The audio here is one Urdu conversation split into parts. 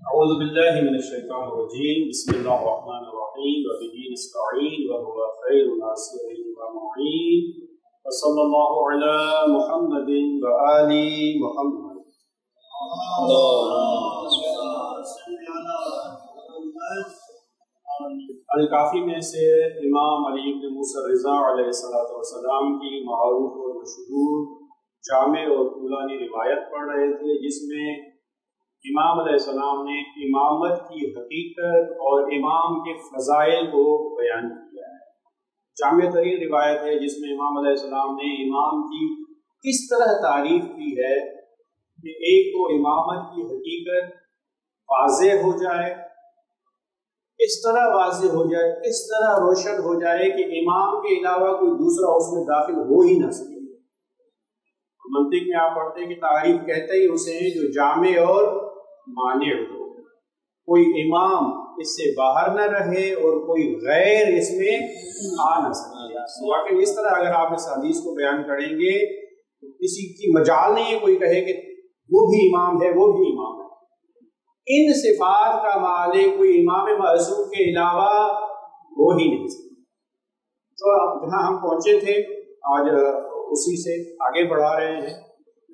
اعوذ باللہ من الشیطان الرجیم بسم اللہ الرحمن الرحیم وبہ نستعین وهو خیر الناصرین ومعین وصلی اللہ علی محمد وآل محمد۔ الکافی میں سے امام علی بن موسیٰ رضا علیہ السلام کی معروف اور مشہور جامع اور طولانی روایت پڑھ رہے تھے، جس میں امام علیہ السلام نے امامت کی حقیقت اور امام کے فضائل کو بیان کیا ہے۔ جامع ترین روایت ہے جس میں امام علیہ السلام نے امام کی اس طرح تعریف کی ہے کہ ایک تو امامت کی حقیقت واضح ہو جائے، اس طرح واضح ہو جائے، اس طرح روشن ہو جائے کہ امام کے علاوہ کوئی دوسرا اس میں داخل ہو ہی نہ سکے۔ منطق میں آپ پڑھتے ہیں کہ تعریف کہتے ہی اسے ہیں جو جامع اور مانع ہو، کوئی امام اس سے باہر نہ رہے اور کوئی غیر اس میں آ نہ سکے۔ واقعی اس طرح اگر آپ اس حدیث کو بیان کریں گے تو کسی کی مجال نہیں ہے کوئی کہے کہ وہ بھی امام ہے وہ بھی امام ہے۔ ان صفات کا مالک کوئی امام معصوم کے علاوہ ہو ہی نہیں سکتا۔ تو جہاں ہم پہنچے تھے آج اسی سے آگے بڑھا رہے ہیں۔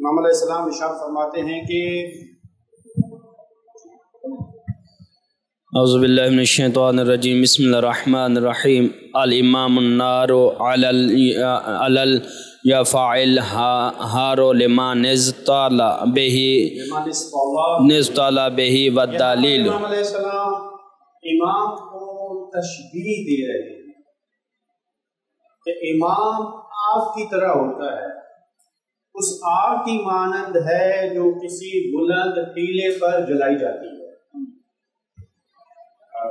امام علیہ السلام ارشاد فرماتے ہیں کہ اعوذ باللہ من الشیطان الرجیم بسم اللہ الرحمن الرحیم الامام النار علی یفعل ہارو لما نزطال بہی والدلیل۔ امام علیہ السلام امام کو تشبیہ دے رہے ہیں کہ امام آگ کی طرح ہوتا ہے، اس آگ کی مانند ہے جو کسی بلند ٹیلے پر جلائی جاتی ہے۔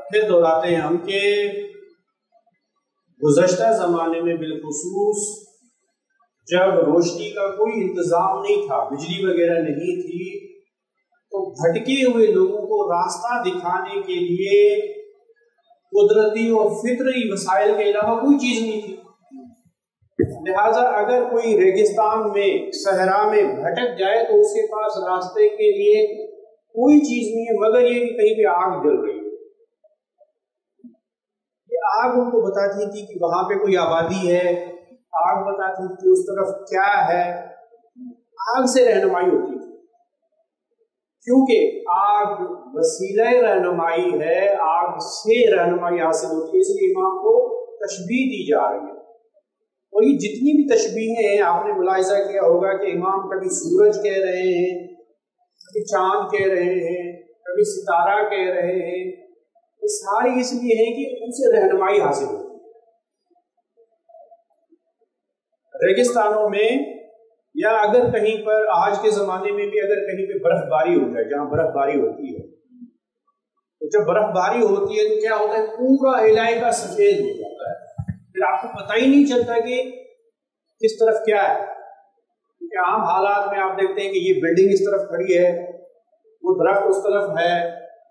پھر دہراتے ہیں ہم کہ گزشتہ زمانے میں بالخصوص جب روشنی کا کوئی انتظام نہیں تھا، بجلی وغیرہ نہیں تھی، تو بھٹکے ہوئے لوگوں کو راستہ دکھانے کے لیے قدرتی اور فطری وسائل کے علاوہ کوئی چیز نہیں تھی۔ لہٰذا اگر کوئی ریگستان میں صحرا میں بھٹک جائے تو اس کے پاس راستے کے لیے کوئی چیز نہیں ہے مگر یہ کہ کہیں پہ آگ جل رہی ہے۔ یہ آگ ان کو بتاتی تھی کہ وہاں پہ کوئی آبادی ہے، آگ بتاتی تھی کہ اس طرف کیا ہے، آگ سے رہنمائی ہوتی تھی، کیونکہ آگ وسیلہ رہنمائی ہے، آگ سے رہنمائی حاصل ہوتی ہے، اس لیے امام کو تشبیہ دی جا رہی ہے۔ اور یہ جتنی بھی تشبیہیں ہیں آپ نے ملاحظہ کیا ہوگا کہ امام کبھی سورج کہہ رہے ہیں، کبھی چاند کہہ رہے ہیں، کبھی ستارہ کہہ رہے ہیں، یہ ساری اس لیے ہے کہ ان سے رہنمائی حاصل ہوتی ہے۔ ریگستانوں میں یا اگر کہیں پر آج کے زمانے میں بھی اگر کہیں پہ برف باری ہو جائے، جہاں برف باری ہوتی ہے، تو جب برف باری ہوتی ہے تو کیا ہوتا ہے، پورا علاقہ سفید ہو جاتا ہے، پھر آپ کو پتہ ہی نہیں چلتا کہ کس طرف کیا ہے، کیونکہ عام حالات میں آپ دیکھتے ہیں کہ یہ بلڈنگ اس طرف کھڑی ہے، وہ درخت اس طرف ہے،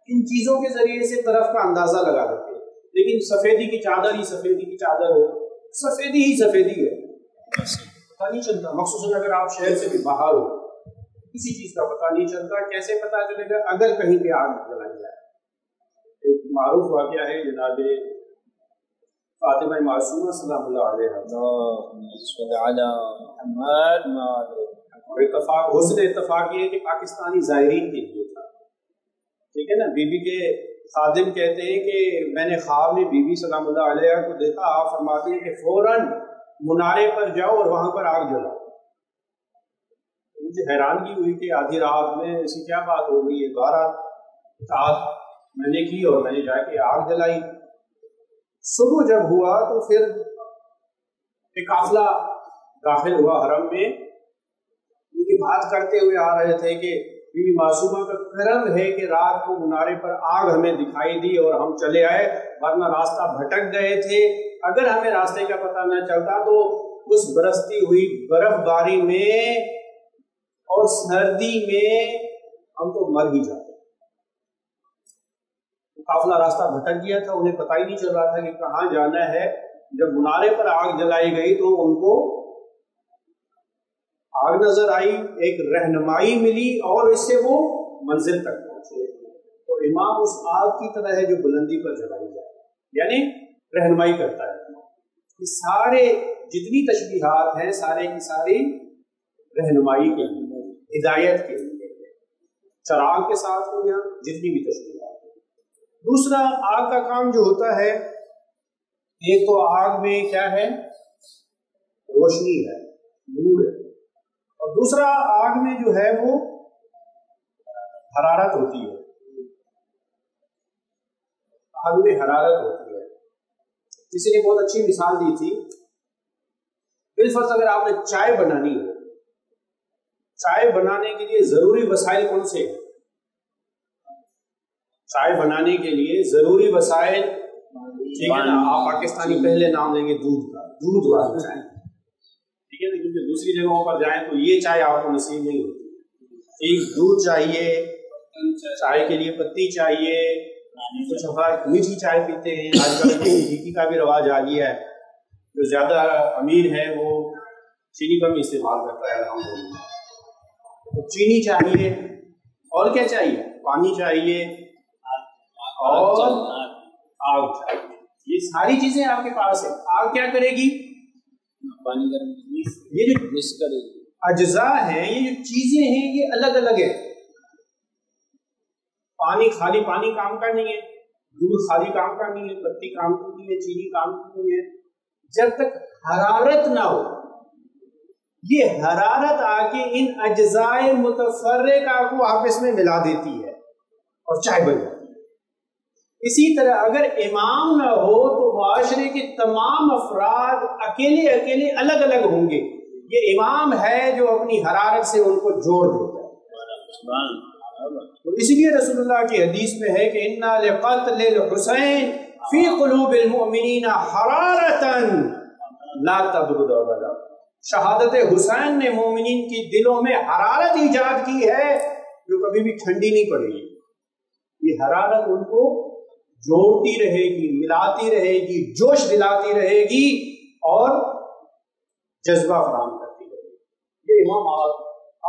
ان چیزوں کے ذریعے سے طرف کا اندازہ لگا دیتے ہیں، لیکن سفیدی کی چادر ہی سفیدی کی چادر ہو، سفیدی ہی سفیدی ہے، پتہ نہیں چلتا۔ مخصوصاً اگر آپ شہر سے بھی باہر ہو کسی چیز کا پتہ نہیں چلتا، کیسے پتہ چلے گا اگر کہیں پہ آگ جلائی جائے۔ ایک معروف واقعہ ہے جناب فاطمہ معصومہ سلام اللہ علیہ اور اتفاق حسن اتفاق یہ ہے کہ پاکستانی زائرین کے لیے تھا، ٹھیک ہے نا۔ بی بی کے خادم کہتے ہیں کہ میں نے خواب میں بی بی سلام اللہ علیہ کو دیکھا، آپ فرماتے ہیں کہ فوراً منارے پر جاؤ اور وہاں پر آگ جلاؤ۔ مجھے حیرانگی ہوئی کہ آدھی رات میں ایسی کیا بات ہو گئی ہے، اطاعت میں نے کی اور میں نے جا کے آگ جلائی۔ صبح جب ہوا تو پھر ایک قافلہ داخل ہوا حرم میں، ان کی بات کرتے ہوئے آ رہے تھے کہ بی بی معصومہ کا کرم ہے کہ رات کو منارے پر آگ ہمیں دکھائی دی اور ہم چلے آئے، ورنہ راستہ بھٹک گئے تھے، اگر ہمیں راستے کا پتہ نہ چلتا تو اس برستی ہوئی برف باری میں اور سردی میں ہم تو مر ہی جاتے۔ قافلہ راستہ بھٹک گیا تھا، انہیں پتہ ہی نہیں چل رہا تھا کہ کہاں جانا ہے۔ جب منارے پر آگ جلائی گئی تو ان کو آگ نظر آئی، ایک رہنمائی ملی اور اس سے وہ منزل تک پہنچے۔ تو امام اس آگ کی طرح ہے جو بلندی پر جلائی جائے، یعنی رہنمائی کرتا ہے. یہ سارے جتنی تشبیہات ہیں سارے کی ساری رہنمائی کے لیے، ہدایت کے لیے، چراغ کے ساتھ ہو یا جتنی بھی تشبیہات. دوسرا آگ کا کام جو ہوتا ہے، ایک تو آگ میں کیا ہے، روشنی ہے، نور ہے، اور دوسرا آگ میں جو ہے وہ حرارت ہوتی ہے. آگ میں حرارت ہوتی ہے. کسی نے بہت اچھی مثال دی تھی، بالفرض اگر آپ نے چائے بنانی ہے، چائے بنانے کے لیے ضروری وسائل کون سے ہیں؟ چائے بنانے کے لیے ضروری وسائل، ٹھیک ہے نا، آپ پاکستانی پہلے نام دیں گے دودھ کا، دودھ والی چائے، ٹھیک ہے نا، کیونکہ دوسری جگہوں پر جائیں تو یہ چائے آپ کو نصیب نہیں ہوتی. ٹھیک، دودھ چاہیے، چائے کے لیے پتی چاہیے، کچھ افراد میٹھی چائے پیتے ہیں، آج کل پھیکی کا بھی رواج آ گیا ہے. جو زیادہ امیر ہے وہ چینی کم استعمال کرتا ہے الحمدللہ. تو چینی چاہیے، اور کیا چاہیے، پانی چاہیے، اور آگ چاہیے. یہ ساری چیزیں آپ کے پاس ہیں. آگ کیا کرے گی؟ پانی گرم، یہ جو اجزاء ہیں، یہ جو چیزیں ہیں، یہ الگ الگ ہیں. پانی خالی پانی کام کا نہیں ہے، دودھ خالی کام کا نہیں ہے، پتی کام کی نہیں ہے، چینی کام کی نہیں ہے. جب تک حرارت نہ ہو، یہ حرارت آ کے ان اجزاء متفرقہ کو آپس میں ملا دیتی ہے اور چائے بن جاتی ہے. اسی طرح اگر امام نہ ہو تو معاشرے کے تمام افراد اکیلے اکیلے الگ الگ ہوں گے. یہ امام ہے جو اپنی حرارت سے ان کو جوڑ دیتا ہے. تو اس لیے رسول اللہ کی حدیث میں ہے کہ اِنَّا لِقَتْلِ الْحُسَيْنِ فِي قُلُوبِ الْمُؤْمِنِينَ حَرَارَةً لَا تَبْرُدُ أَبَدًا. شہادت حسین نے مومنین کی دلوں میں حرارت ایجاد کی ہے جو کبھی بھی ٹھنڈی نہیں پڑے گی. یہ حرارت ان کو جوڑتی رہے گی، ملاتی رہے گی، جوش دلاتی رہے گی اور جذبہ فراہم کرتی رہے گی. یہ امام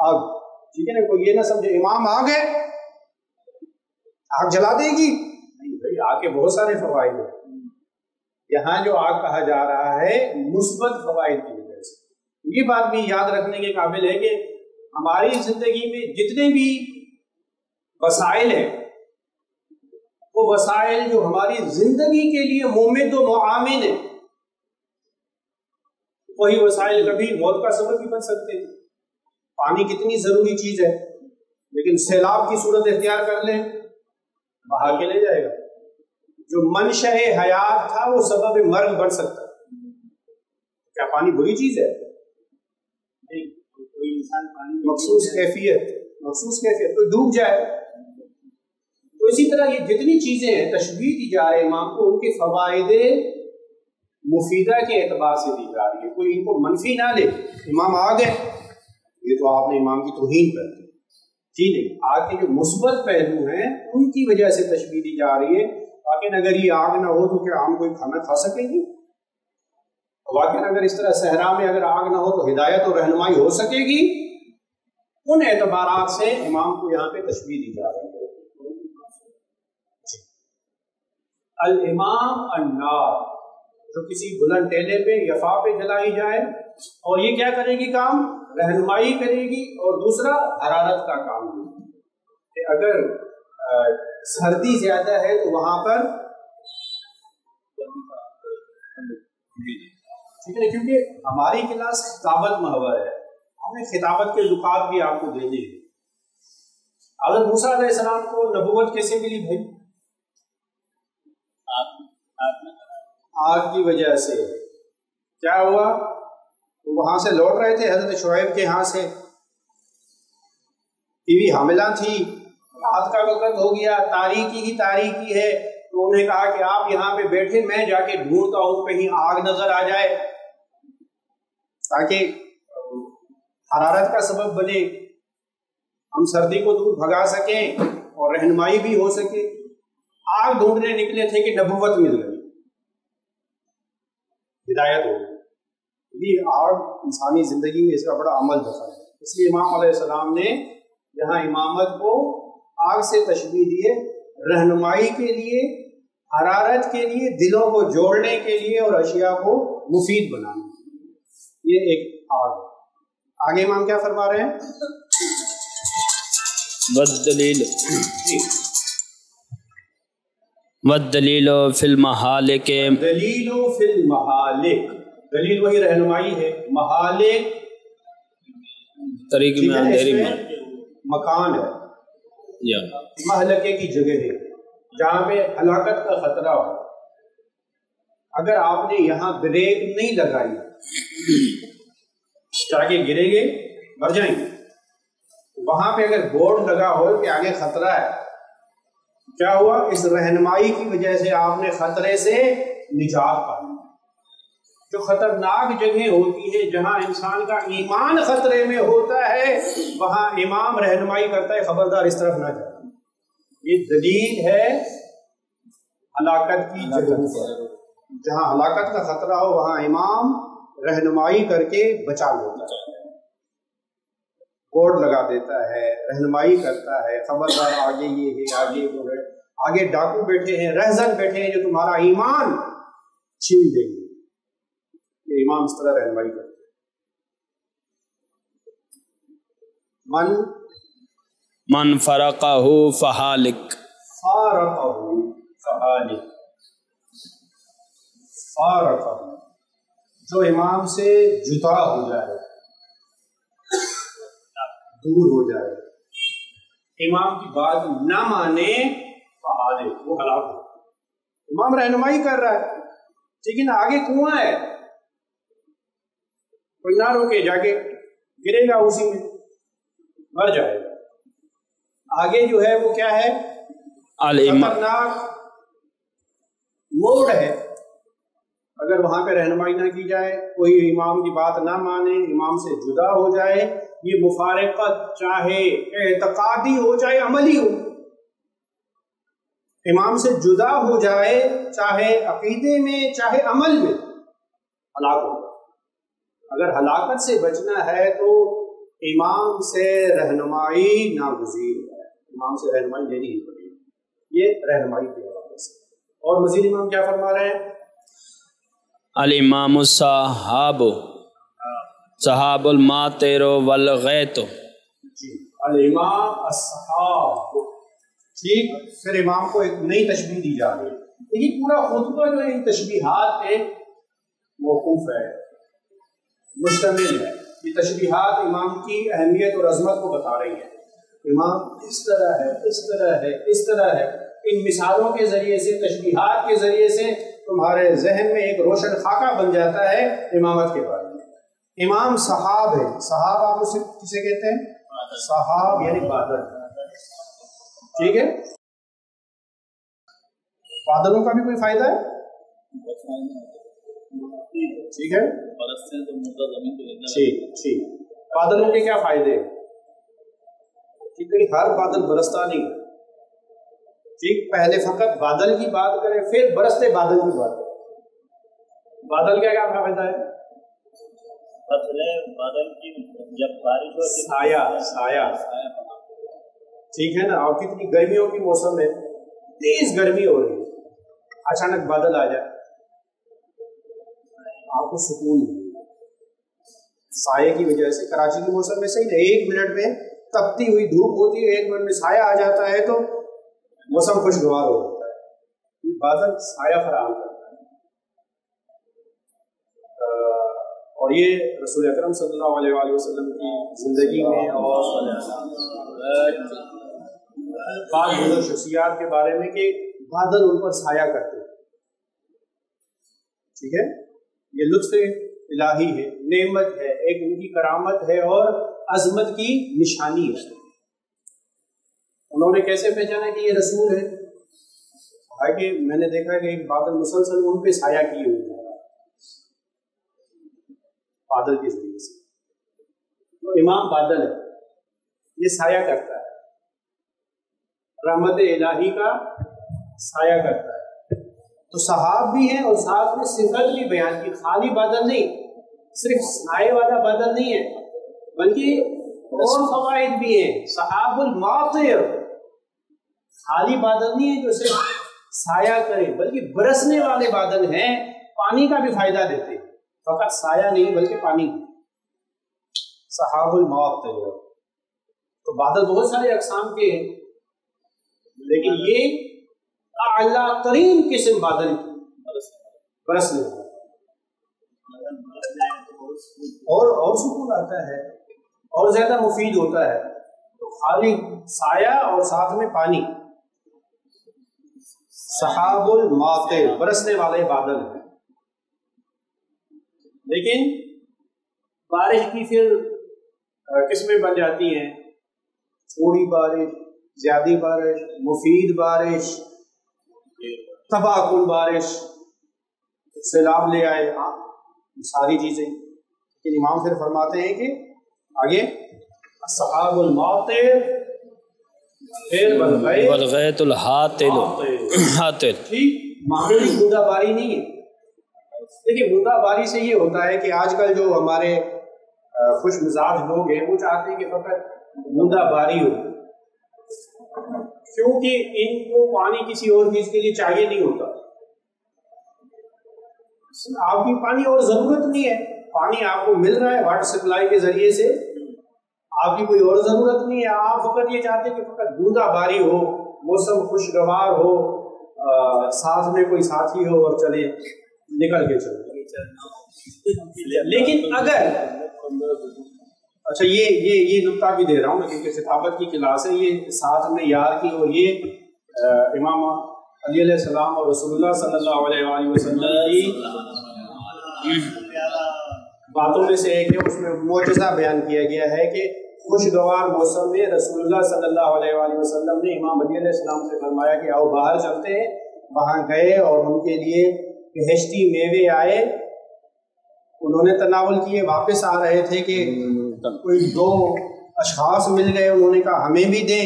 آگ، ٹھیک ہے نا، کوئی یہ نہ سمجھے امام آگ ہے، آگ جلا دے گی. نہیں بھائی، آگ کے بہت سارے فوائد ہیں. یہاں جو آگ کہا جا رہا ہے مثبت فوائد کی وجہ سے. یہ بات بھی یاد رکھنے کے قابل ہے کہ ہماری زندگی میں جتنے بھی وسائل ہیں، وہ وسائل جو ہماری زندگی کے لیے ممد و معاون ہیں، وہی وسائل کبھی موت کا سبب بھی بن سکتے ہیں. پانی کتنی ضروری چیز ہے، لیکن سیلاب کی صورت اختیار کر لیں، بہا کے لے جائے گا. جو منشأ حیات تھا وہ سبب مرگ بن سکتا ہے. کیا پانی بری چیز ہے؟ نہیں. کوئی انسان پانی مخصوص کیفیت تو ڈوب جائے. تو اسی طرح یہ جتنی چیزیں ہیں تشبیہ دی جا رہی ہے امام کو، ان کے فوائد مفیدہ کے اعتبار سے دی جا رہی ہے. کوئی ان کو منفی نہ لے، امام آ گئے یہ تو آپ نے امام کی توہین کر دی. جی نہیں، آگ کے جو مثبت پہلو ہیں ان کی وجہ سے تشبیہ دی جا رہی ہے. لیکن اگر یہ آگ نہ ہو تو کیا ہم کوئی کھانا کھا سکیں گے؟ واقعی اگر اس طرح صحرا میں اگر آگ نہ ہو تو ہدایت اور رہنمائی ہو سکے گی؟ ان اعتبارات سے امام کو یہاں پہ تشبیہ دی جا رہی ہے. الامام النار، جو کسی بلند ٹیلے پہ یفا پہ جلائی جائے، اور یہ کیا کرے گی کام؟ رہنمائی کرے گی. اور دوسرا حرارت کا کام کہ اگر سردی زیادہ ہے تو وہاں پر ٹھیک ہے، کیونکہ ہماری کلاس خطابت محور ہے، ہم نے خطابت کے نکات بھی آپ کو دینے ہیں. حضرت موسیٰ علیہ السلام کو نبوت کیسے ملی بھائی؟ آگ کی وجہ سے. کیا ہوا؟ وہ وہاں سے لوٹ رہے تھے حضرت شعیب کے ہاں سے، بیوی حاملہ تھی، رات کا وقت ہو گیا، تاریکی ہی تاریکی ہے. تو انہوں نے کہا کہ آپ یہاں پہ بیٹھے، میں جا کے ڈھونڈتا ہوں کہیں آگ نظر آ جائے تاکہ حرارت کا سبب بنے، ہم سردی کو دور بھگا سکیں اور رہنمائی بھی ہو سکے. آگ ڈھونڈنے نکلے تھے کہ نبوت مل گئی، ہدایت ہو گئی. یہ آگ انسانی زندگی میں اس کا بڑا عمل دخل ہے. اس لیے امام علیہ السلام نے یہاں امامت کو آگ سے تشبیہ دیے. رہنمائی کے لیے، حرارت کے لیے، دلوں کو جوڑنے کے لیے اور اشیاء کو مفید بنانے کے لیے. یہ ایک آگ ہے. آگے امام کیا فرما رہے ہیں؟ والدلیل والدلیل فی المہالک، دلیل فی المہالک، دلیل وہی رہنمائی ہے. مہالک طریق میں اندھیری میں مکان ہے، مہلکے کی جگہ ہے جہاں پہ ہلاکت کا خطرہ ہو. اگر آپ نے یہاں بریک نہیں لگائی تاکہ گریں گے مر جائیں گے. وہاں پہ اگر بورڈ لگا ہو کہ آگے خطرہ ہے، کیا ہوا؟ اس رہنمائی کی وجہ سے آپ نے خطرے سے نجات پائی. جو خطرناک جگہ ہوتی ہے جہاں انسان کا ایمان خطرے میں ہوتا ہے، وہاں امام رہنمائی کرتا ہے خبردار اس طرف نہ جائے. یہ دلیل ہے ہلاکت کی جگہوں پر. جہاں ہلاکت کا خطرہ ہو وہاں امام رہنمائی کر کے بچا لیتا ہے، بورڈ لگا دیتا ہے، رہنمائی کرتا ہے، خبردار آگے یہ ہے، آگے وہ ہے، آگے ڈاکو بیٹھے ہیں، رہزن بیٹھے ہیں جو تمہارا ایمان چھین دیں گے. یہ امام اس طرح رہنمائی کرتے ہیں. من فرقہ فہالک، فارقہ فہالک، فارقہ جو امام سے جدا ہو جائے، دور ہو جائے، امام کی بات نہ مانے، فہالک وہ ہلاک ہو. امام رہنمائی کر رہا ہے لیکن آگے کنواں ہے، کوئی نہ روکے، جا کے گرے گا، اسی میں مر جائے گا. آگے جو ہے وہ کیا ہے؟ خطرناک موڑ ہے. اگر وہاں پہ رہنمائی نہ کی جائے، کوئی امام کی بات نہ مانے، امام سے جدا ہو جائے، یہ مفارقت چاہے اعتقادی ہو چاہے عملی ہو، امام سے جدا ہو جائے چاہے عقیدے میں چاہے عمل میں، ہلاک ہو. اگر ہلاکت سے بچنا ہے تو امام سے رہنمائی ناگزیر ہے، امام سے رہنمائی لینی ہی پڑے گی. یہ رہنمائی کے حوالے سے. اور مزید امام کیا فرما رہے ہیں؟ الامام الصحاب صحاب الماطر والغیت. جی، الامام الصحاب. ٹھیک، پھر امام کو ایک نئی تشبیہ دی جا رہی ہے. یہ پورا خطبہ جو ان تشبیہات پہ موقوف ہے، مشتمل ہے. یہ تشبیہات امام کی اہمیت اور عظمت کو بتا رہی ہیں. امام اس طرح ہے، اس طرح ہے، اس طرح ہے. ان مثالوں کے ذریعے سے، تشبیہات کے ذریعے سے تمہارے ذہن میں ایک روشن خاکہ بن جاتا ہے امامت کے بارے میں. امام صحاب ہے. صحاب آپ اسے کسے کہتے ہیں؟ صحاب یعنی بادل. ٹھیک ہے، بادلوں کا بھی کوئی فائدہ ہے؟ ٹھیک ہے، ٹھیک. بادلوں کے کیا فائدے ہیں؟ ٹھیک، ہر بادل برستا نہیں. ٹھیک، پہلے فقط بادل کی بات کریں پھر برستے بادل کی بات کریں. بادل کا کیا فائدہ ہے؟ بادل کی جب بارش ہو سایہ. ٹھیک ہے نا. اور کتنی گرمیوں کی موسم میں تیز گرمی ہو رہی ہے، اچانک بادل آ جائے، آپ کو سکون ملے گا. سائے کی وجہ سے کراچی کے موسم میں صحیح ہے، 1 منٹ میں تپتی ہوئی دھوپ ہوتی ہے، 1 منٹ میں سایہ آ جاتا ہے تو موسم خوشگوار ہو جاتا ہے. یہ بادل سایہ فراہم کرتا ہے. اور یہ رسول اکرم صلی اللہ علیہ وآلہ وسلم کی زندگی میں اور بعض بزرگ شخصیات کے بارے میں کہ بادل ان پر سایہ کرتے ہیں. ٹھیک ہے، یہ لطف الہی ہے، نعمت ہے، ایک ان کی کرامت ہے اور عظمت کی نشانی ہے. انہوں نے کیسے پہچانا کہ یہ رسول ہے؟ کہ میں نے دیکھا کہ ایک بادل مسلسل ان پہ سایہ کیے ہوئے ہیں، بادل کے ذریعے سے. تو امام بادل ہے، یہ سایہ کرتا ہے، رحمت الہی کا سایہ کرتا ہے. تو صحاب بھی ہیں اور ساتھ میں صفت بھی بیان کی. خالی بادل نہیں، صرف سائے والا بادل نہیں ہے، بلکہ اور فوائد بھی ہیں. صحاب الماطر، خالی بادل نہیں ہے جو صرف سایہ کرے، بلکہ برسنے والے بادل ہیں، پانی کا بھی فائدہ دیتے ہیں، فقط سایہ نہیں بلکہ پانی۔ سحاب المعطر، تو بادل بہت سارے اقسام کے ہیں، لیکن یہ اعلیٰ ترین قسم بادل کی برسنے والا، اور سکون آتا ہے اور زیادہ مفید ہوتا ہے۔ تو خالی سایہ اور ساتھ میں پانی، سحاب المعطر، برسنے والے بادل ہیں۔ لیکن بارش کی پھر قسمیں بن جاتی ہیں، تھوڑی بارش، زیادہ بارش، مفید بارش، تباہ کن بارش، سیلاب لے آئے، ساری چیزیں۔ لیکن امام پھر فرماتے ہیں کہ آگے سحاب المعطر، پھر والغیث الحاطل، ٹھیک، معمولی بوندا باری نہیں ہے۔ دیکھیے بوندا باری سے یہ ہوتا ہے کہ آج کل جو ہمارے خوش مزاج لوگ ہیں وہ چاہتے ہیں کہ فقط بوندا باری ہو، کیونکہ ان کو پانی کسی اور چیز کے لیے چاہیے نہیں ہوتا۔ آپ کی پانی اور ضرورت نہیں ہے، پانی آپ کو مل رہا ہے واٹر سپلائی کے ذریعے سے، آپ کی کوئی اور ضرورت نہیں ہے، آپ فقط یہ چاہتے ہیں کہ فقط بوندا باری ہو، موسم خوشگوار ہو، ساتھ میں کوئی ساتھی ہو اور چلے نکل کے چلے۔ لیکن اگر اچھا یہ نقطہ بھی دے رہا ہوں کیونکہ خطابت کی کلاس ہے، یہ ساتھ میں یار کی، اور یہ امام علی علیہ السلام اور رسول اللہ صلی اللہ علیہ وآلہ وسلم کی باتوں میں سے ایک ہے، اس میں معجزہ بیان کیا گیا ہے کہ خوشگوار موسم میں رسول اللہ صلی اللہ علیہ وآلہ وسلم نے امام علی علیہ السلام سے فرمایا کہ آؤ باہر چلتے ہیں۔ وہاں گئے اور ان کے لیے بہشتی میوے آئے، انہوں نے تناول کیے، واپس آ رہے تھے کہ کوئی دو اشخاص مل گئے، انہوں نے کہا ہمیں بھی دیں،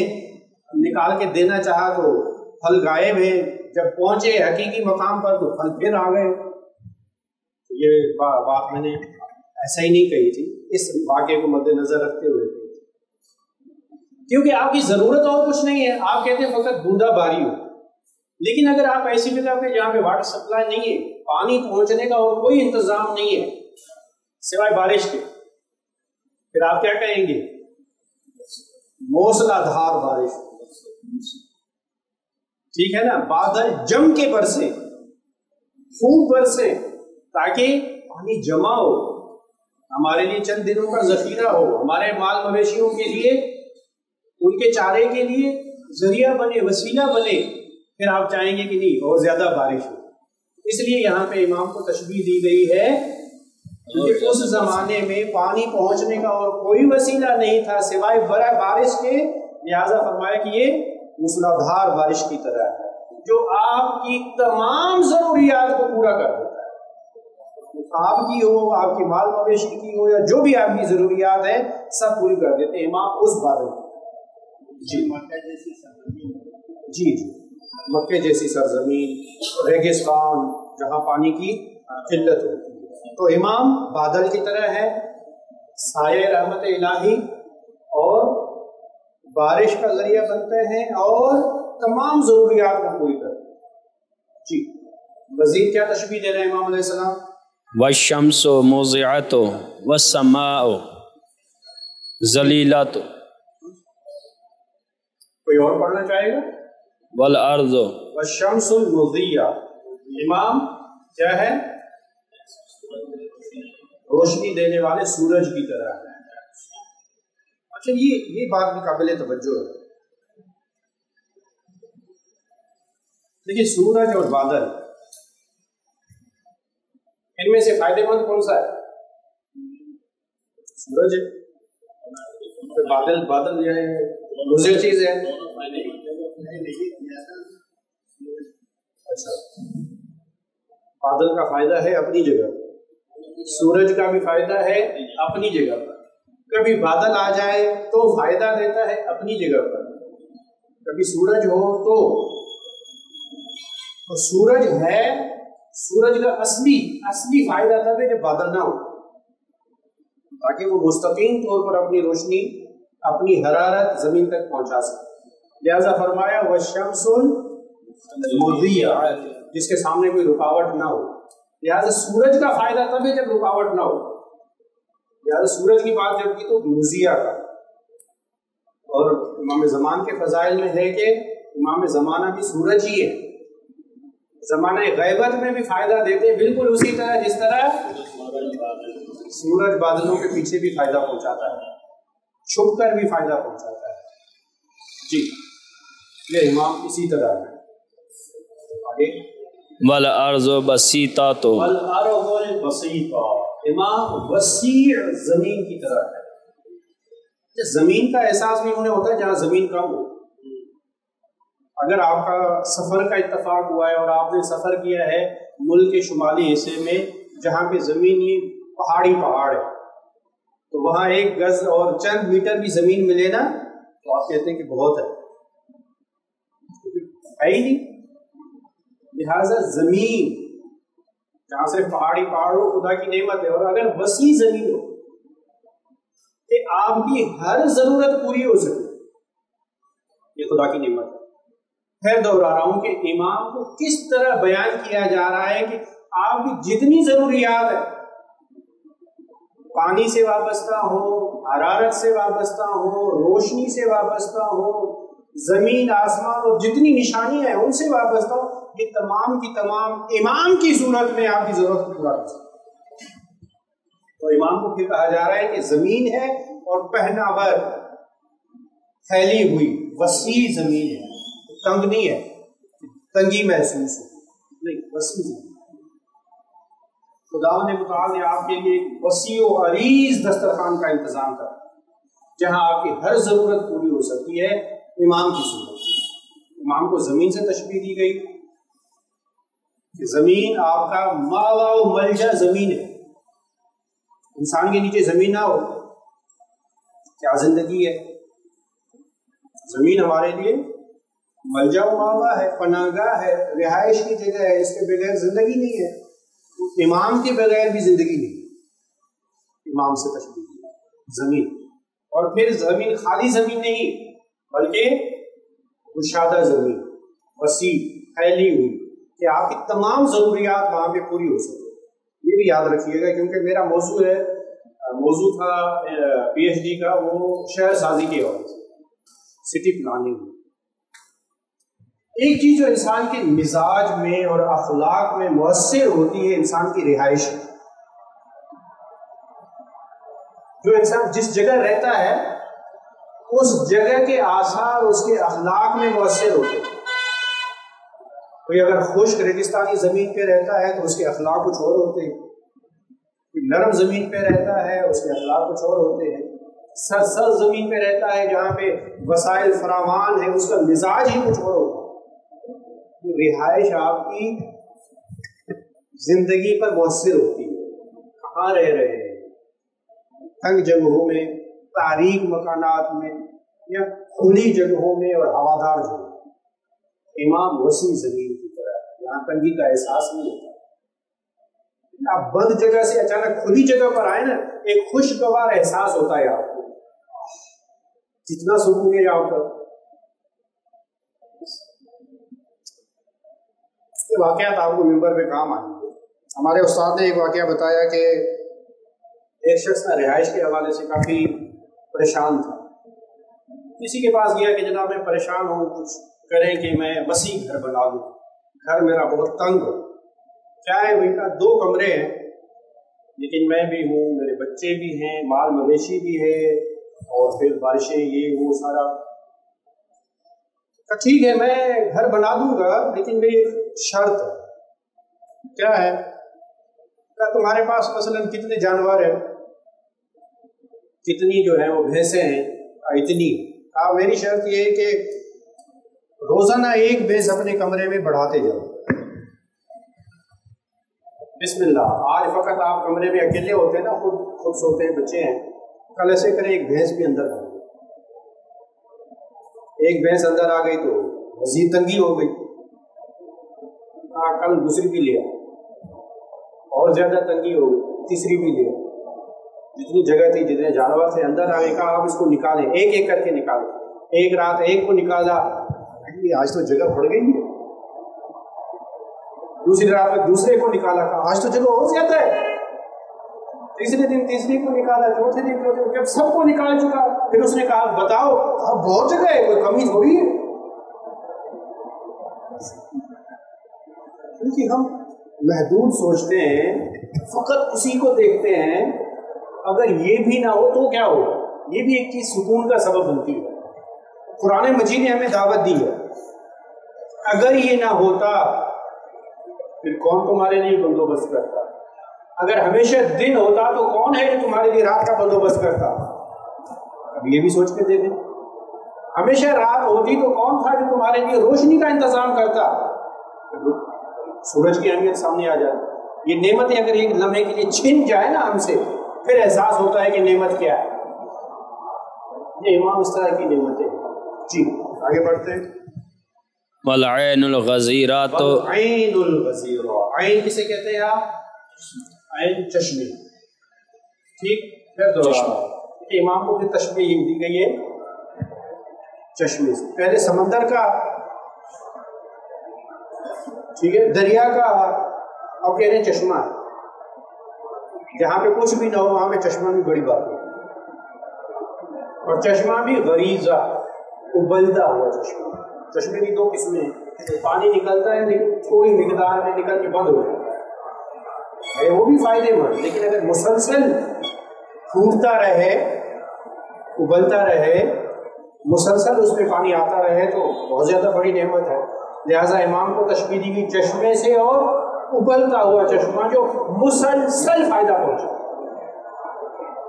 نکال کے دینا چاہا تو پھل غائب ہیں، جب پہنچے حقیقی مقام پر تو پھل پھر آ گئے۔ یہ بات میں نے ایسا ہی نہیں کہی تھی، اس واقعے کو مد نظر رکھتے ہوئے، کیونکہ آپ کی ضرورت اور کچھ نہیں ہے، آپ کہتے ہیں فقط بوندا باری ہو۔ لیکن اگر آپ ایسی جگہ پہ جہاں پہ واٹر سپلائی نہیں ہے، پانی پہنچنے کا اور کوئی انتظام نہیں ہے سوائے بارش کے، پھر آپ کیا کہیں گے؟ موسلا دھار بارش، ٹھیک ہے نا، بادل جم کے برسے، خوب برسے، تاکہ پانی جمع ہو، ہمارے لیے چند دنوں کا ذخیرہ ہو، ہمارے مال مویشیوں کے لیے، ان کے چارے کے لیے ذریعہ بنے، وسیلہ بنے۔ پھر آپ چاہیں گے کہ نہیں اور زیادہ بارش ہو۔ اس لیے یہاں پہ امام کو تشبیہ دی گئی ہے کہ اس زمانے میں پانی پہنچنے کا اور کوئی وسیلہ نہیں تھا سوائے بارش کے، لہٰذا فرمایا کہ یہ موسلادھار بارش کی طرح ہے جو آپ کی تمام ضروریات کو پورا کر دیتا ہے، آپ کی ہو، آپ کی مال مویشی کی ہو، یا جو بھی آپ کی ضروریات ہیں سب پوری کر دیتے ہیں امام اس بادل میں۔ جی مکے جیسی سرزمین، ریگستان جہاں پانی کی قلت ہوتی ہے، تو امام بادل کی طرح ہے، سایہ رحمت الہی اور بارش کا ذریعہ بنتے ہیں اور تمام ضروریات کو پوری کرتے ہیں۔ جی مزید کیا تشبیہ دے رہے ہیں امام علیہ السلام؟ والشمس موضعۃ والسماء ذلیلۃ، کوئی اور پڑھنا چاہے گا؟ والارض والشمس المضیہ، امام کیا ہے؟ روشنی دینے والے سورج کی طرح ہے۔ اچھا یہ بات بھی قابل توجہ ہے، دیکھیے سورج اور بادل، ان میں سے فائدے مند کون سا ہے؟ سورج ہے، بادل یہ ہے مضر چیز ہے۔ اچھا بادل کا فائدہ ہے اپنی جگہ، سورج کا بھی فائدہ ہے اپنی جگہ پر، کبھی بادل آ جائے تو فائدہ دیتا ہے اپنی جگہ پر، کبھی سورج ہو تو سورج ہے، سورج کا اصلی فائدہ تب ہے جب بادل نہ ہو، تاکہ وہ مستقیم طور پر اپنی روشنی، اپنی حرارت زمین تک پہنچا سکے۔ لہذا فرمایا والشمس المضیہ، جس کے سامنے کوئی رکاوٹ نہ ہو. لہذا سورج کا فائدہ تب ہے جب رکاوٹ نہ ہو. لہذا سورج کی بات جب کی تو مضیہ کا. اور امام زمان کے فضائل میں ہے کہ امام زمانہ بھی سورج ہی ہے. زمانہ غیبت میں بھی فائدہ دیتے ہیں بالکل اسی طرح جس طرح سورج بادلوں کے پیچھے بھی فائدہ پہنچاتا ہے، چھپ کر بھی فائدہ پہنچاتا ہے. جی یہ امام اسی طرح ہے. آگے والارض بسیطۃ، والارض بسیطہ، امام وسیع زمین کی طرح ہے. زمین کا احساس بھی انہیں ہوتا ہے جہاں زمین کم ہو. اگر آپ کا سفر کا اتفاق ہوا ہے اور آپ نے سفر کیا ہے ملک کے شمالی حصے میں جہاں پہ زمین یہ پہاڑی پہاڑ ہے، تو وہاں ایک گز اور چند میٹر بھی زمین ملے نا تو آپ کہتے ہیں کہ بہت ہے ہی نہیں. لہٰذا زمین جہاں سے پہاڑی پہاڑ ہو خدا کی نعمت ہے. اور اگر وسیع زمین ہو کہ آپ کی ہر ضرورت پوری ہو سکے، یہ خدا کی نعمت ہے. پھر دوہرا رہا ہوں کہ امام کو کس طرح بیان کیا جا رہا ہے کہ آپ کی جتنی ضروریات ہے، پانی سے وابستہ ہو، حرارت سے وابستہ ہو، روشنی سے وابستہ ہو، زمین آسمان اور جتنی نشانیاں ہیں ان سے وابستہ ہو، یہ تمام کی تمام امام کی صورت میں آپ کی ضرورت کو پورا کر سکتے. تو امام کو پھر کہا جا رہا ہے کہ زمین ہے اور پہنا ور پھیلی ہوئی وسیع زمین ہے، تنگ نہیں ہے، تنگی محسوس ہو نہیں، وسیع زمین. خدا نے متعال نے آپ کے لیے وسیع و عریض دسترخوان کا انتظام کرا جہاں آپ کی ہر ضرورت پوری ہو سکتی ہے امام کی صورت. امام کو زمین سے تشبیہ دی گئی کہ زمین آپ کا ماوا و ملجا زمین ہے. انسان کے نیچے زمین نہ ہو کیا زندگی ہے؟ زمین ہمارے لیے ملجا و ماوا ہے، پناہ گاہ ہے، رہائش کی جگہ ہے. اس کے بغیر زندگی نہیں ہے. امام کے بغیر بھی زندگی نہیں. امام سے تشبیہ زمین. اور پھر زمین خالی زمین نہیں بلکہ گشادہ زمین، وسیع پھیلی ہوئی کہ آپ کی تمام ضروریات وہاں پہ پوری ہو سکے. یہ بھی یاد رکھیے گا کیونکہ میرا موضوع تھا پی ایچ ڈی کا وہ شہر سازی کے حوالے سے، سٹی پلاننگ. ایک چیز جو انسان کے مزاج میں اور اخلاق میں مؤثر ہوتی ہے انسان کی رہائش. جو انسان جس جگہ رہتا ہے اس جگہ کے آثار اس کے اخلاق میں مؤثر ہوتے ہیں. کوئی اگر خشک ریگستانی زمین پہ رہتا ہے تو اس کے اخلاق کچھ اور ہوتے ہیں. کوئی نرم زمین پہ رہتا ہے اس کے اخلاق کچھ اور ہوتے ہیں. سر زمین پہ رہتا ہے جہاں پہ وسائل فراوان ہیں اس کا مزاج ہی کچھ اور ہوتا ہے. رہائش آپ کی زندگی پر مؤثر ہوتی ہے. کہاں رہ رہے ہیں؟ تنگ جگہوں میں، تاریک مکانات میں، یا کھلی جگہوں میں اور ہوادار جگہوں میں. امام وسیع زمین کی طرح یہاں تنگی کا احساس نہیں ہوتا. آپ بند جگہ سے اچانک کھلی جگہ پر آئے نا ایک خوشگوار احساس ہوتا ہے آپ کو، جتنا سکون ہے یہاں پر. یہ واقعات آپ کو ممبر پہ کام آئیں گے. ہمارے استاد نے ایک واقعہ بتایا کہ ایک شخص نا رہائش کے حوالے سے کافی پریشان تھا. کسی کے پاس گیا کہ جناب میں پریشان ہوں، کچھ کریں کہ میں وسیع گھر بنا دوں، گھر میرا بہت تنگ ہو. کیا ہے ان کا 2 کمرے ہیں لیکن میں بھی ہوں، میرے بچے بھی ہیں، مال مویشی بھی ہے اور پھر بارشیں یہ وہ سارا. ٹھیک ہے میں گھر بنا دوں گا لیکن میری ایک شرط ہے. کیا ہے؟ کیا تمہارے پاس مثلا کتنے جانور ہیں؟ کتنی جو ہیں وہ بھینسیں ہیں؟ اتنی. میری شرط یہ ہے کہ روزانہ ایک بھینس اپنے کمرے میں بڑھاتے جاؤ. بسم اللہ. آج فقط آپ کمرے میں اکیلے ہوتے ہیں نا، خود سوتے ہیں، بچے ہیں. کل ایسے کریں ایک بھینس بھی اندر آ گئی. ایک بھینس اندر آ گئی تو مزید تنگی ہو گئی. کل دوسری بھی لیا اور زیادہ تنگی ہو گئی، تیسری بھی لیا. جتنی جگہ تھی، جتنے جانور تھے اندر آ گئے. کہا آپ اس کو نکالیں، ایک ایک کر کے نکالیں. ایک رات ایک کو نکالا، آج تو جگہ بڑھ گئی ہے، دوسری رات میں دوسرے کو نکالا، کہا آج تو جگہ اور زیادہ ہے، تیسرے دن تیسری کو نکالا، چوتھے دن چوتھے، جب سب کو نکال چکا پھر اس نے کہا بتاؤ اب بہت جگہ ہے، کوئی کمی تھوڑی ہے. کیونکہ ہم محدود سوچتے ہیں، فقط اسی کو دیکھتے ہیں. اگر یہ بھی نہ ہو تو کیا ہوگا؟ یہ بھی ایک چیز سکون کا سبب بنتی ہے. قرآن مجید نے ہمیں دعوت دی ہے، اگر یہ نہ ہوتا پھر کون تمہارے لیے بندوبست کرتا؟ اگر ہمیشہ دن ہوتا تو کون ہے جو تمہارے لیے رات کا بندوبست کرتا؟ اب یہ بھی سوچ کے دیکھیں. ہمیشہ رات ہوتی تو کون تھا جو تمہارے لیے روشنی کا انتظام کرتا؟ سورج کی اہمیت سامنے آ جائے. یہ نعمتیں اگر ایک لمحے کے لیے چھن جائے نا ہم سے، پھر احساس ہوتا ہے کہ نعمت کیا ہے. یہ امام اس طرح کی نعمتیں. جی آگے بڑھتے ہیں. والعین الغزیرات، عین الغزیرہ، عین کسے کہتے ہیں آپ؟ عین چشمے. ٹھیک، پھر دوبارہ امام کو پھر تشبیہ دی گئی ہے چشمے سے. پہلے سمندر کا، ٹھیک ہے، دریا کا، اب کہہ رہے ہیں چشمہ. جہاں پہ کچھ بھی نہ ہو وہاں پہ چشمہ بھی بڑی بات ہے. اور چشمہ بھی غریزہ، ابلتا ہوا چشمہ. چشمے کی دو قسمیں ہیں، پانی نکلتا ہے لیکن تھوڑی مقدار میں نکل کے بند ہو جاتا ہے، وہ بھی فائدے مند. لیکن اگر مسلسل پھوٹتا رہے، ابلتا رہے، مسلسل اس میں پانی آتا رہے تو بہت زیادہ بڑی نعمت ہے. لہٰذا امام کو تشبیہ دی گئی چشمے سے، اور ابلتا ہوا چشمہ جو مسلسل فائدہ پہنچا،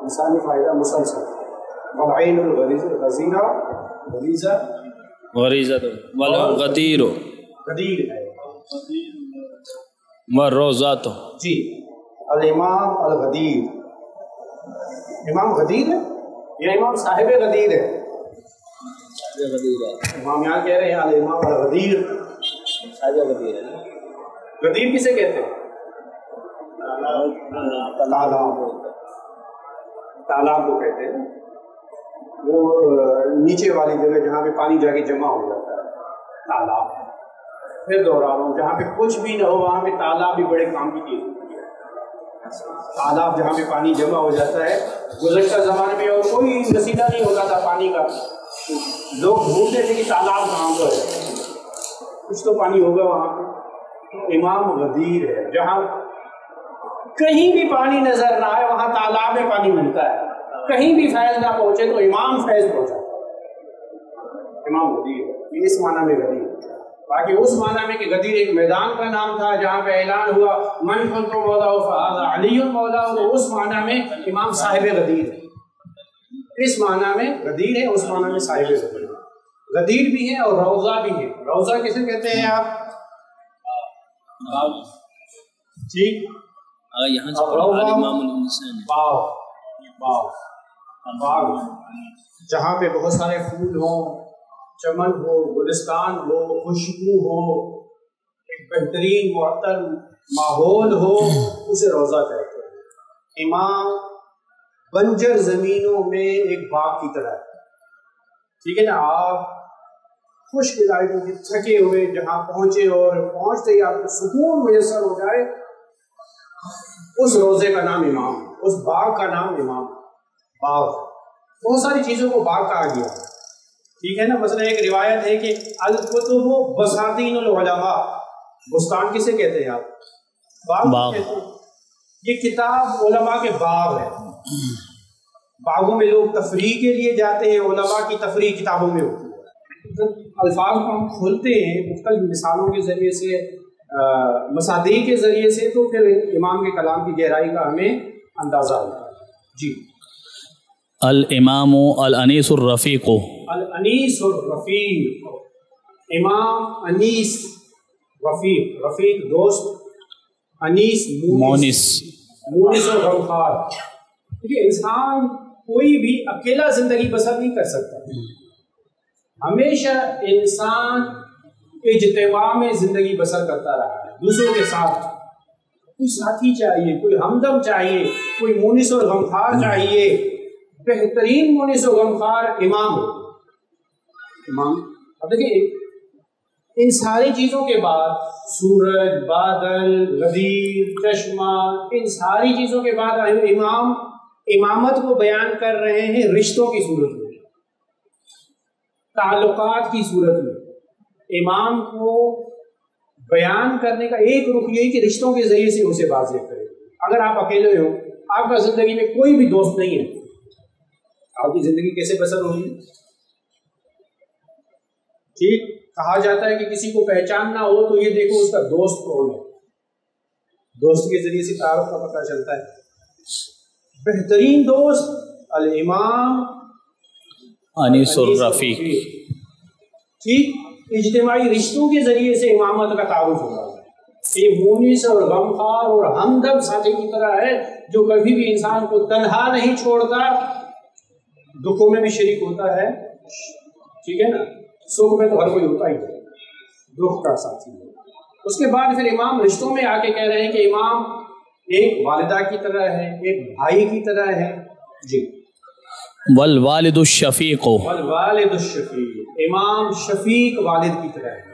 انسانی فائدہ مسلسل. والعین الغزیرہ، غریزہ غریزہ والغدیر، غدیر ہے، والروضات. جی الامام الغدیر. امام غدیر ہے یا امام صاحب غدیر ہے؟ امام یہاں کہہ رہے ہیں الامام الغدیر، صاحب غدیر ہے. غدیر کسے کہتے ہیں؟ تالاب کو کہتے ہیں، وہ نیچے والی جگہ جہاں پہ پانی جا کے جمع ہو جاتا ہے، تالاب. پھر دوہرا رہا ہوں، جہاں پہ کچھ بھی نہ ہو وہاں پہ تالاب بھی بڑے کام کی چیز ہوتی ہے. تالاب جہاں پہ پانی جمع ہو جاتا ہے. گزشتہ زمانے میں اور کوئی وسیلہ نہیں ہوتا تھا پانی کا، لوگ ڈھونڈتے تھے کہ تالاب کہاں پر ہے، کچھ تو پانی ہوگا وہاں پہ. امام غدیر ہے، جہاں کہیں بھی پانی نظر نہ آئے وہاں تالاب میں پانی ملتا ہے. کہیں بھی فیض نہ پہنچے تو امام فیض پہنچا. امام غدیر ہے، اس معنی میں غدیر. باقی اس معنی میں کہ غدیر ایک میدان کا نام تھا جہاں پہ اعلان ہوا من کنت مولاہ فہذا علی مولاہ، تو اس معنی میں امام صاحب غدیر ہے. اس معنی میں غدیر ہے، اس معنی میں صاحب غدیر. غدیر بھی ہے اور روضہ بھی ہے. روضہ کسے کہتے ہیں آپ؟ ٹھیک، یہاں سے باغ جہاں پہ بہت سارے پھول ہوں، چمن ہو، گلستان ہو، خوشبو ہو، ایک بہترین معطر ماحول ہو، اسے روضہ کہتے ہیں. امام بنجر زمینوں میں ایک باغ کی طرح ہے. ٹھیک ہے نا، آپ خشک علاقوں کے تھکے ہوئے جہاں پہنچے اور پہنچتے ہی آپ کو سکون میسر ہو جائے، اس روزے کا نام امام، اس باغ کا نام امام. باغ بہت ساری چیزوں کو باغ کہا گیا. ٹھیک ہے نا، مثلا ایک روایت ہے کہ الکتب بساتین العلماء. بستان کسے کہتے ہیں آپ؟ باغ کہتے ہیں. یہ کتاب علماء کے باغ ہے. باغوں میں لوگ تفریح کے لیے جاتے ہیں، علماء کی تفریح کتابوں میں ہوتی ہے. الفاظ کو ہم کھولتے ہیں مختلف مثالوں کے ذریعے سے، مصادیق کے ذریعے سے، تو پھر امام کے کلام کی گہرائی کا ہمیں اندازہ ہوتا ہے. جی الامام الانیس الرفیق. الانیس الرفیق، امام انیس، رفیق رفیق دوست، انیس مونس، مونس اور غمخوار. دیکھیے انسان کوئی بھی اکیلا زندگی بسر نہیں کر سکتا. ہمیشہ انسان اجتماع میں زندگی بسر کرتا رہا ہے، دوسروں کے ساتھ. کوئی ساتھی چاہیے، کوئی ہمدم چاہیے، کوئی مونس اور غمخوار چاہیے. بہترین مونس و غمخوار امام ہو. امام اب دیکھیں ان ساری چیزوں کے بعد سورج، بادل، غدیر، چشمہ، ان ساری چیزوں کے بعد امام امامت کو بیان کر رہے ہیں رشتوں کی صورت میں، تعلقات کی صورت میں۔ امام کو بیان کرنے کا ایک رخ یہی کہ رشتوں کے ذریعے سے اسے واضح کرے۔ اگر آپ اکیلے ہو، آپ کا زندگی میں کوئی بھی دوست نہیں ہے، آپ کی زندگی کیسے بسر ہوگی؟ ٹھیک کہا جاتا ہے کہ کسی کو پہچاننا ہو تو یہ دیکھو اس کا دوست کون ہے، دوست کے ذریعے سے تعارف کا پتہ چلتا ہے۔ بہترین دوست الامام انیس الرفیق۔ ٹھیک اجتماعی رشتوں کے ذریعے سے امامت کا تعارف ہوگا۔ یہ مونس اور غمخوار اور ہمدم ساتھی کی طرح ہے جو کبھی بھی انسان کو تنہا نہیں چھوڑتا، دکھوں میں بھی شریک ہوتا ہے، ٹھیک ہے نا، سکھ میں تو ہر کوئی ہوتا ہی ہے، دکھ کا ساتھی ہے۔ اس کے بعد پھر امام رشتوں میں آ کے کہہ رہے ہیں کہ امام ایک والدہ کی طرح ہے، ایک بھائی کی طرح ہے۔ جی والوالد الشفیق، والوالد الشفیق، امام شفیق والد کی طرح ہے۔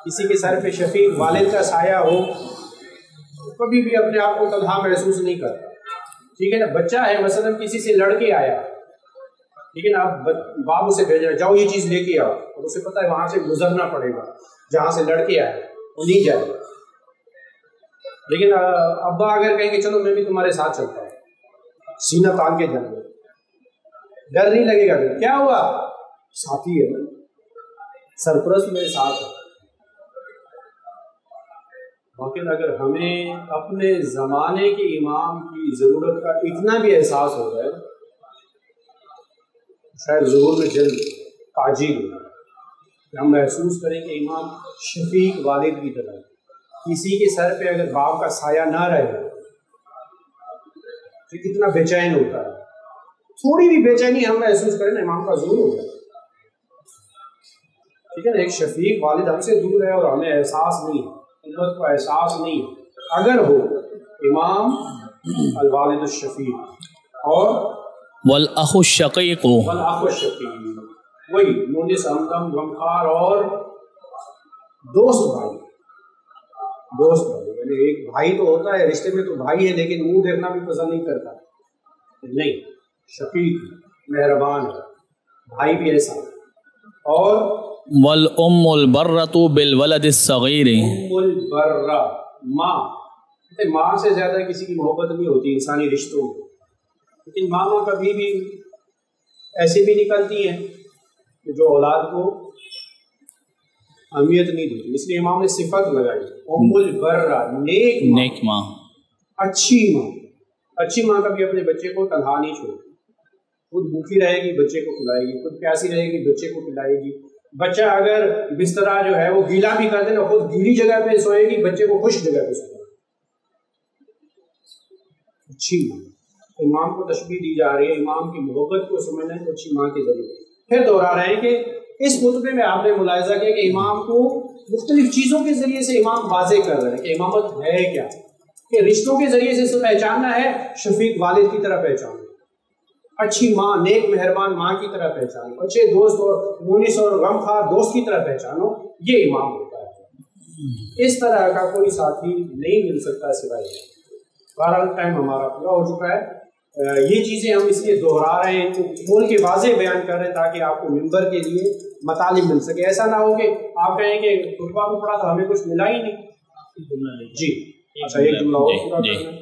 کسی کے سر پہ شفیق والد کا سایہ ہو کبھی بھی اپنے آپ کو تنہا محسوس نہیں کرتا، ٹھیک ہے نا۔ بچہ ہے مثلا کسی سے لڑ کے آیا، ٹھیک ہے نا، آپ باپ اسے بھیج رہے جاؤ یہ چیز لے کے آؤ، اور اسے پتہ ہے وہاں سے گزرنا پڑے گا، جہاں سے لڑ کے آیا وہ نہیں جائے گا۔ لیکن ابا اگر کہیں کہ چلو میں بھی تمہارے ساتھ چلتا ہوں، سینہ تان کے جائیں گے، ڈر نہیں لگے گا، کیا ہوا، ساتھی ہے نا، سرپرست میرے ساتھ ہے۔ لیکن اگر ہمیں اپنے زمانے کے امام کی ضرورت کا اتنا بھی احساس ہو جائے، شاید ظہور میں جلد تعجیل ہو کہ ہم محسوس کریں کہ امام شفیق والد کی طرح، کسی کے سر پہ اگر باپ کا سایہ نہ رہے تو کتنا بے چین ہوتا ہے۔ تھوڑی بھی بے چینی ہم محسوس کریں نا، امام کا ظہور ہو جائے، ٹھیک ہے نا۔ ایک شفیق والد ہم سے دور ہے اور ہمیں احساس نہیں ہے، امت کو احساس نہیں ہے۔ اگر ہو امام الوالد الشفیق اور والاخ الشقیق، والاخ الشقیق، وہی مونس ہمدم غمخوار اور دوست بھائی، دوست بھائی، یعنی ایک بھائی تو ہوتا ہے رشتے میں تو بھائی ہے لیکن منہ دیکھنا بھی پسند نہیں کرتا، نہیں، شفیق مہربان ہے، بھائی بھی ایسا ہے۔ اور والام البرۃ بالولد الصغیر، ام البرہ، ماں سے زیادہ کسی کی محبت نہیں ہوتی انسانی رشتوں میں، لیکن ماں کبھی بھی ایسے بھی نکلتی ہیں کہ جو اولاد کو اہمیت نہیں دیتی، اس لیے امام نے صفت لگائی ام البرہ، نیک ماں، اچھی ماں۔ اچھی ماں کبھی اپنے بچے کو تنہا نہیں چھوڑتی، خود بھوکی رہے گی بچے کو کھلائے گی، خود پیاسی رہے گی بچے کو پلائے گی۔ بچہ اگر بسترا جو ہے وہ گیلا بھی کر دے نا، خود گیلی جگہ پہ سوئے گی، بچے کو خشک جگہ پہ سوئے گی۔ اچھی ماں، امام کو تشبیہ دی جا رہی ہے، امام کی محبت کو سمجھنا ہے تو اچھی ماں کے ذریعے۔ پھر دوہرا رہے ہیں کہ اس خطبے میں آپ نے ملاحظہ کیا کہ امام کو مختلف چیزوں کے ذریعے سے امام واضح کر رہے ہیں کہ امامت ہے کیا، کہ رشتوں کے ذریعے سے پہچاننا ہے، شفیق والد کی طرح پہچاننا، اچھی ماں، نیک مہربان ماں کی طرح پہچانو، اچھے دوست اور مونس اور غمخوار دوست کی طرح پہچانو، یہ امام ہوتا ہے۔ اس طرح کا کوئی ساتھی نہیں مل سکتا سوائے۔ بہرحال ٹائم ہمارا پورا ہو چکا ہے، یہ چیزیں ہم اس لیے دوہرا رہے ہیں، کھول کے واضح بیان کر رہے ہیں تاکہ آپ کو منبر کے لیے مطالب مل سکے۔ ایسا نہ ہو کہ آپ کہیں کہ خطبہ کو پڑھا تو ہمیں کچھ ملا ہی نہیں۔ جی اچھا، ایک جملہ اور پورا کرنا ہے۔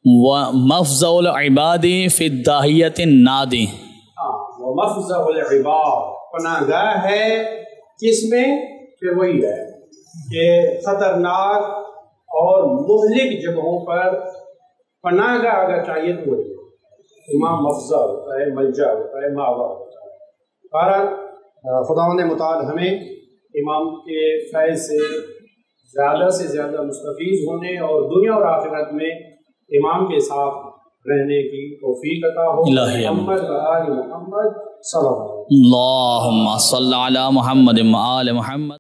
ومفزع العباد فی الداہیۃ النادی، ومفزع العباد، پناہ گاہ ہے کس میں، پھر وہی ہے کہ خطرناک اور مہلک جگہوں پر پناہ گاہ اگر چاہیے تو وہی ہے۔ امام مفزع ہوتا ہے، ملجا ہوتا ہے، ماوا ہوتا ہے۔ بہرحال خداوند متعال ہمیں امام کے فیض سے زیادہ مستفیض ہونے اور دنیا اور آخرت میں امام کے ساتھ رہنے کی توفیق عطا ہو۔ محمد و آل محمد صلی اللہ علیہ وسلم، اللہم صلی علی محمد و آل محمد۔